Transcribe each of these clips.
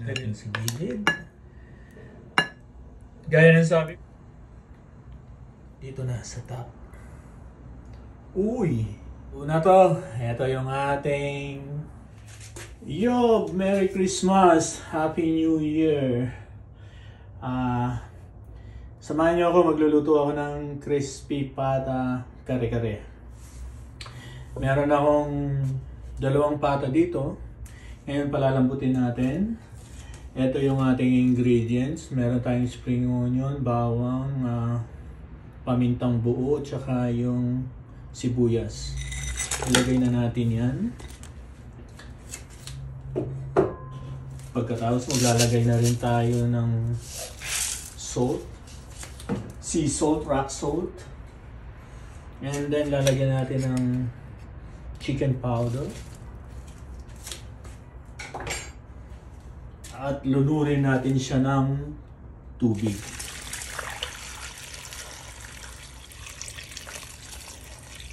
natin sa gilid. Gaya ng sabi, dito na sa top. Uy! Una to, ito yung ating Yo! Merry Christmas! Happy New Year! Samahan niyo ako, magluluto ako ng crispy pata kare-kare. Meron akong dalawang pata dito. Ngayon palalambutin natin. Ito yung ating ingredients. Meron tayong spring onion, bawang, pamintang buo, tsaka yung sibuyas. Ilagay na natin yan. Pagkatapos maglalagay na rin tayo ng salt. Sea salt, rock salt. And then lalagyan natin ng chicken powder. At lunurin natin siya ng tubig.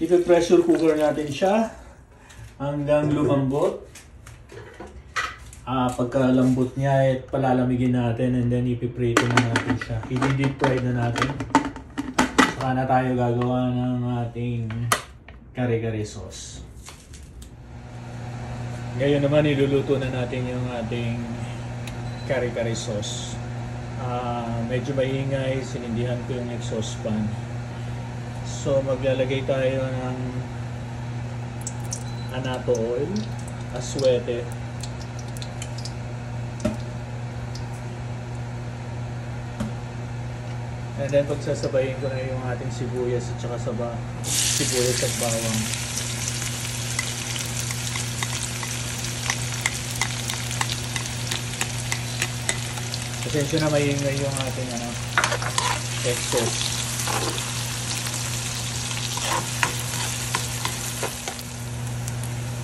Ipe-pressure cooker natin siya hanggang lumambot. Pagkalambot niya, palalamigin natin and then ipiprito na natin siya. I-deep fry na natin. Saka na tayo gagawa ng ating kare-kare sauce. Ngayon naman iluluto na natin yung ating kare-kare sauce. Medyo maingay, sinindihan ko yung exhaust fan. So maglalagay tayo ng annatto oil, aswete, and then pagsasabayin ko na yung ating sibuyas at saka sibuyas at bawang. Pasensya na, maingay yung ating exhaust.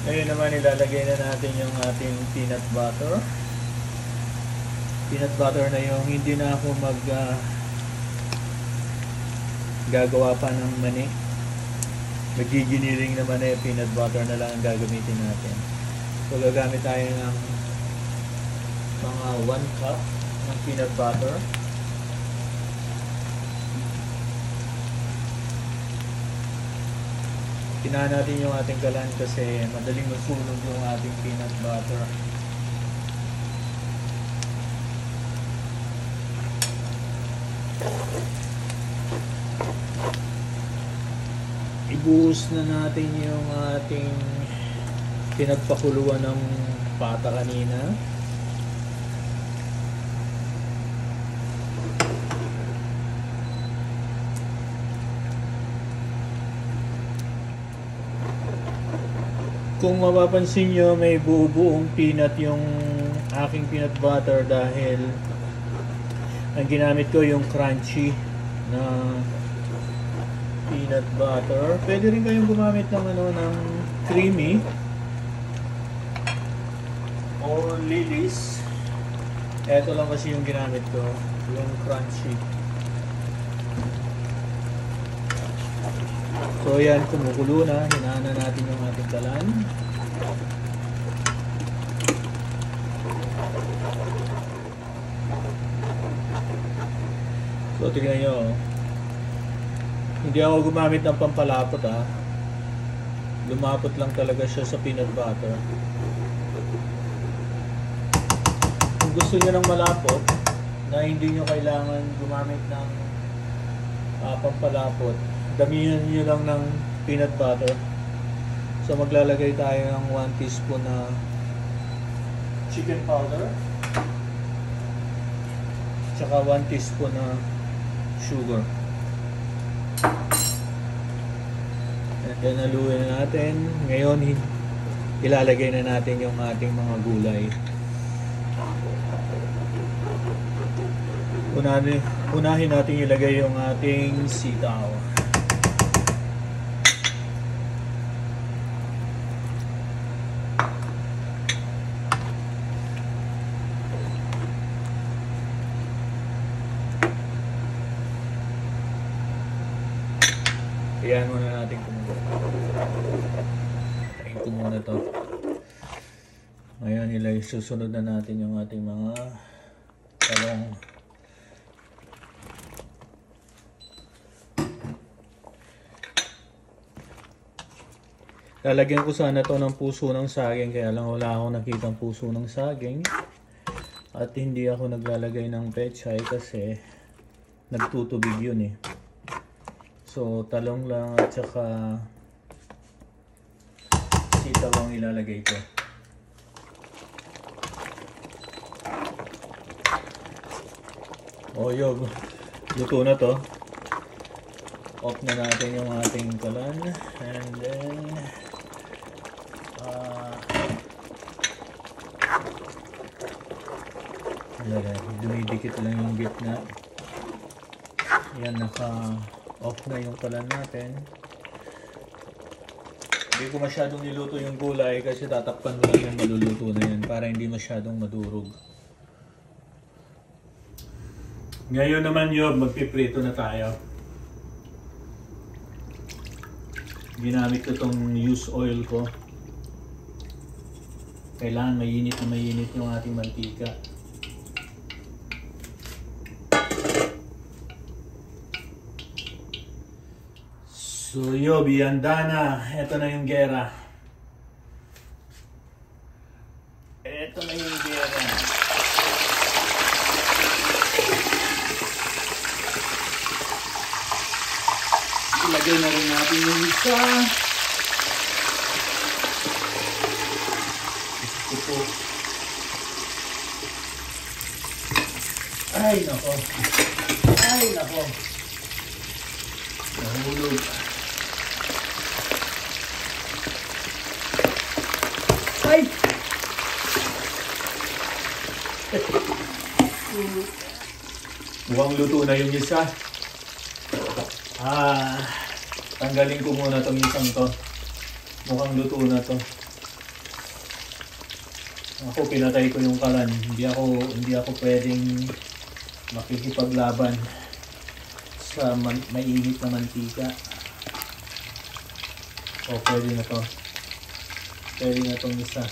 Ngayon naman ilalagay na natin yung ating peanut butter. Peanut butter na yung hindi na ako gagawa pa ng mani. Magiginiling naman na yung peanut butter na lang ang gagamitin natin. So gagamit tayo ng mga 1 cup ng peanut butter. Kinahan natin yung ating kalan kasi madaling masunog yung ating peanut butter. Ibuhos na natin yung ating pinagpakuluan ng pata kanina. Kung mapapansin nyo, may buo-buong peanut yung aking peanut butter dahil ang ginamit ko yung crunchy na peanut butter. Pwede rin kayong gumamit ng ng creamy o Lily's. Ito lang kasi yung ginamit ko, yung crunchy. So yan, kumukulo na. Hinaan na natin yung ating kalan. So tingnan nyo, hindi ako gumamit ng pampalapot lumapot lang talaga siya sa peanut butter. Kung gusto nyo ng malapot na hindi nyo kailangan gumamit ng pampalapot, damihan nyo lang ng peanut butter. So maglalagay tayo ng 1 teaspoon na chicken powder, tsaka 1 teaspoon na sugar. And then haluin na natin. Ngayon ilalagay na natin yung ating mga gulay. Unahin natin ilagay yung ating sitaw. Iyan muna natin kumulo. Tayin ko muna to. Ngayon susunod na natin yung ating mga talong. Lalagyan ko sana to ng puso ng saging, kaya lang wala akong nakitang puso ng saging. At hindi ako naglalagay ng pechay kasi nagtutubig yun eh. So talong lang at saka sitaw ang ilalagay ko. O yun, luto na to. Off na natin yung ating kalan. And then dumidikit lang yung gitna. Yan, naka-off na yung kalan natin. Hindi ko masyadong niluto yung gulay kasi tatakpan mo lang yan, maluluto na yan para hindi masyadong madurog. Ngayon naman yun, magpiprito na tayo. Ginamit ko itong used oil ko. Kailangan mainit na mainit yung ating mantika. So yo, bihanda na. Ito na yung gera. Ito na yung gera. Ilagay na rin natin yung isa. Ito. Ay nako. Ay nako. Nahulog. Ay! Mukhang luto na yung isa. Tanggalin ko muna itong isang to. Mukhang luto na to. Ako, pinatay ko yung kalan. Hindi ako pwedeng makikipaglaban sa mainit na mantika. O, pwede na to. Pwede na itong isa.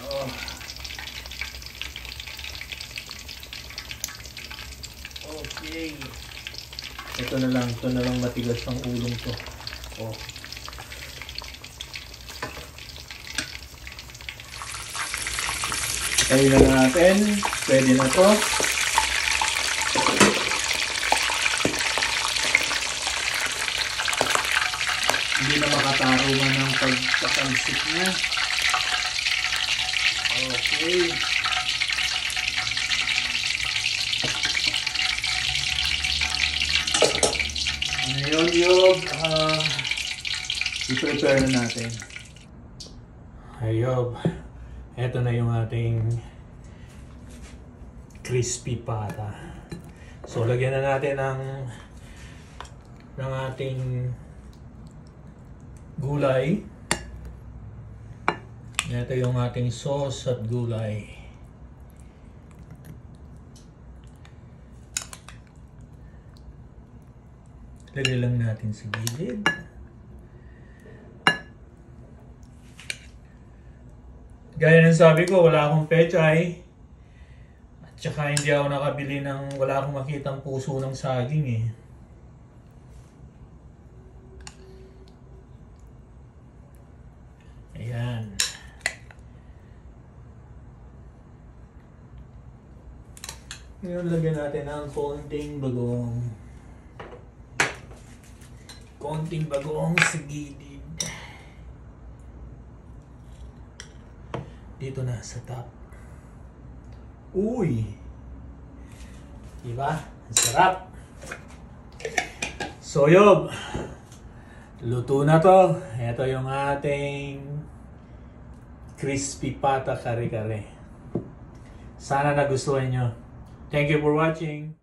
Oh. Okay. Ito na lang matigas ang ulong to. Oh. Tayo na natin. Pwede na to. Hindi na makatarungan ng pagkakalsik niya. Okay. Ngayon yung i-prepare na natin. Ayob, eto na yung ating crispy pata. So lagyan na natin ng ating gulay. Ito yung ating sauce at gulay. Lagay lang natin sa gilid. Gaya ng sabi ko, wala akong pechay. At saka hindi ako nakabili wala akong makitang puso ng saging eh. Ayan. Ngayon lagyan natin ng konting bagong. Konting bagong sa gilid. Dito na sa top. Uy! Diba? Ang sarap! So yun, luto na to. Ito yung ating crispy pata kare-kare. Sana nagustuhan nyo. Thank you for watching.